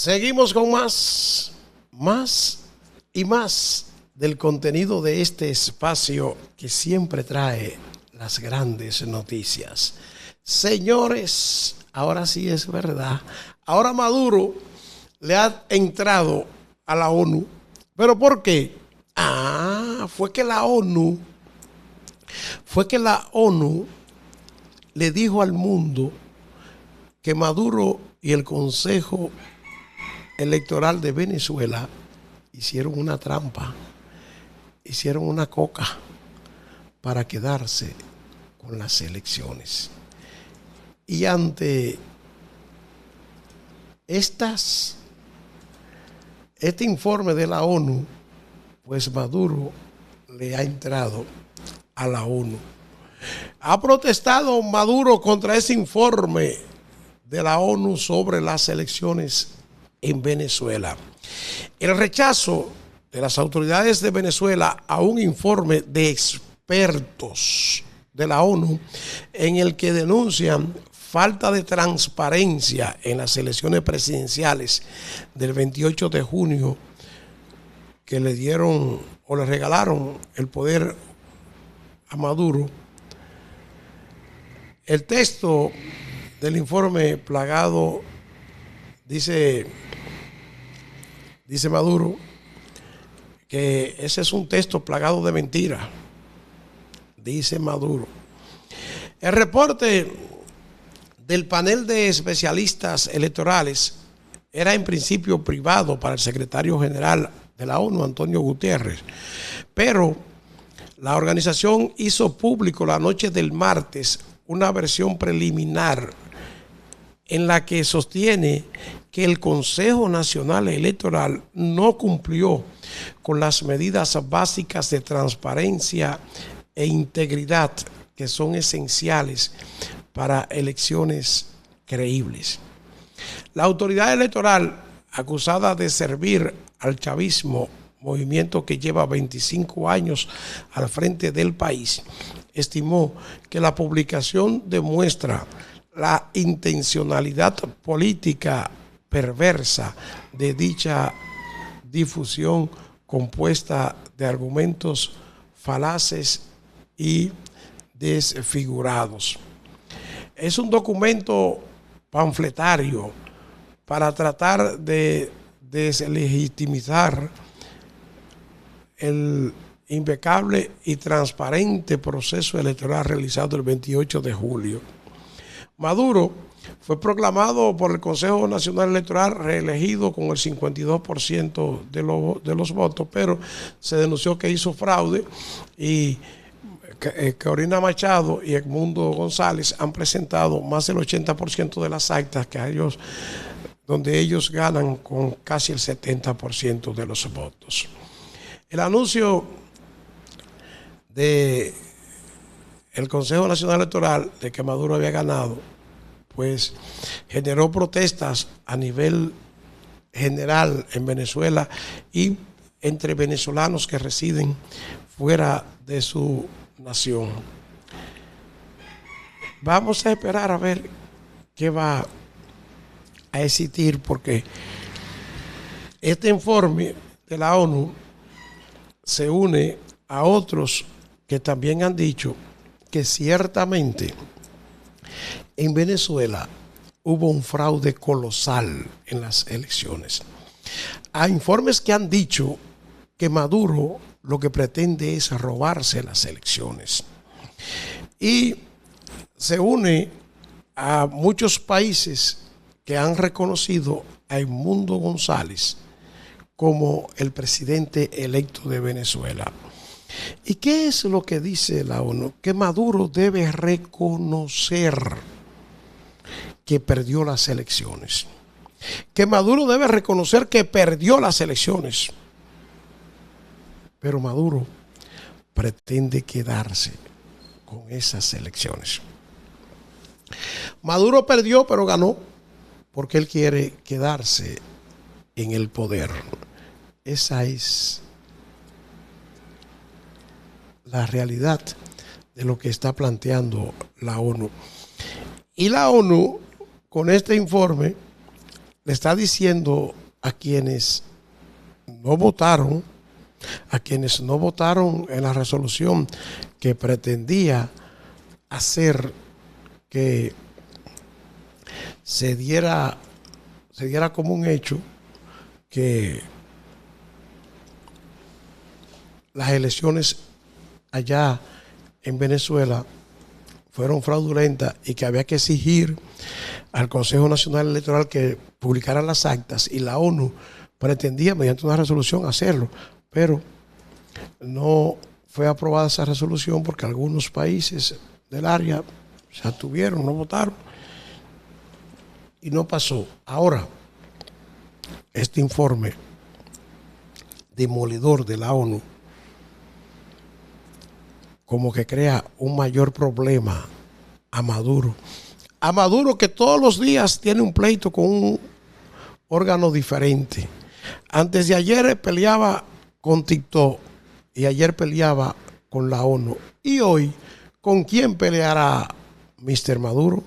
Seguimos con más y más del contenido de este espacio que siempre trae las grandes noticias. Señores, ahora sí es verdad. Ahora Maduro le ha entrado a la ONU. ¿Pero por qué? Fue que la ONU le dijo al mundo que Maduro y el Consejo Electoral de Venezuela hicieron una trampa, hicieron una coca para quedarse con las elecciones. Y ante este informe de la ONU, pues Maduro le ha entrado a la ONU. Ha protestado Maduro contra ese informe de la ONU sobre las elecciones en Venezuela. El rechazo de las autoridades de Venezuela a un informe de expertos de la ONU en el que denuncian falta de transparencia en las elecciones presidenciales del 28 de junio que le dieron o le regalaron el poder a Maduro. El texto del informe plagado dice Maduro que ese es un texto plagado de mentiras, dice Maduro. El reporte del panel de especialistas electorales era en principio privado para el secretario general de la ONU, Antonio Guterres, pero la organización hizo público la noche del martes una versión preliminar en la que sostiene que el Consejo Nacional Electoral no cumplió con las medidas básicas de transparencia e integridad que son esenciales para elecciones creíbles. La autoridad electoral, acusada de servir al chavismo, movimiento que lleva 25 años al frente del país, estimó que la publicación demuestra la intencionalidad política perversa de dicha difusión compuesta de argumentos falaces y desfigurados. Es un documento panfletario para tratar de deslegitimizar el impecable y transparente proceso electoral realizado el 28 de julio. Maduro fue proclamado por el Consejo Nacional Electoral reelegido con el 52% de los votos, pero se denunció que hizo fraude y Corina Machado y Edmundo González han presentado más del 80% de las actas que ellos, donde ellos ganan con casi el 70% de los votos. El anuncio del Consejo Nacional Electoral de que Maduro había ganado, pues generó protestas a nivel general en Venezuela y entre venezolanos que residen fuera de su nación. Vamos a esperar a ver qué va a existir, porque este informe de la ONU se une a otros que también han dicho que ciertamente en Venezuela hubo un fraude colosal en las elecciones. Hay informes que han dicho que Maduro lo que pretende es robarse las elecciones. Y se une a muchos países que han reconocido a Edmundo González como el presidente electo de Venezuela. ¿Y qué es lo que dice la ONU? Que Maduro debe reconocer que perdió las elecciones. Que Maduro debe reconocer que perdió las elecciones. Pero Maduro pretende quedarse con esas elecciones. Maduro perdió, pero ganó, porque él quiere quedarse en el poder. Esa es la realidad de lo que está planteando la ONU. Y la ONU, con este informe, le está diciendo a quienes no votaron, en la resolución que pretendía hacer que se diera como un hecho que las elecciones allá en Venezuela fueron fraudulentas y que había que exigir al Consejo Nacional Electoral que publicara las actas, y la ONU pretendía mediante una resolución hacerlo, pero no fue aprobada esa resolución porque algunos países del área se abstuvieron, no votaron y no pasó. Ahora, este informe demoledor de la ONU como que crea un mayor problema a Maduro. A Maduro, que todos los días tiene un pleito con un órgano diferente. Antes de ayer peleaba con TikTok y ayer peleaba con la ONU. Y hoy, ¿con quién peleará Mr. Maduro?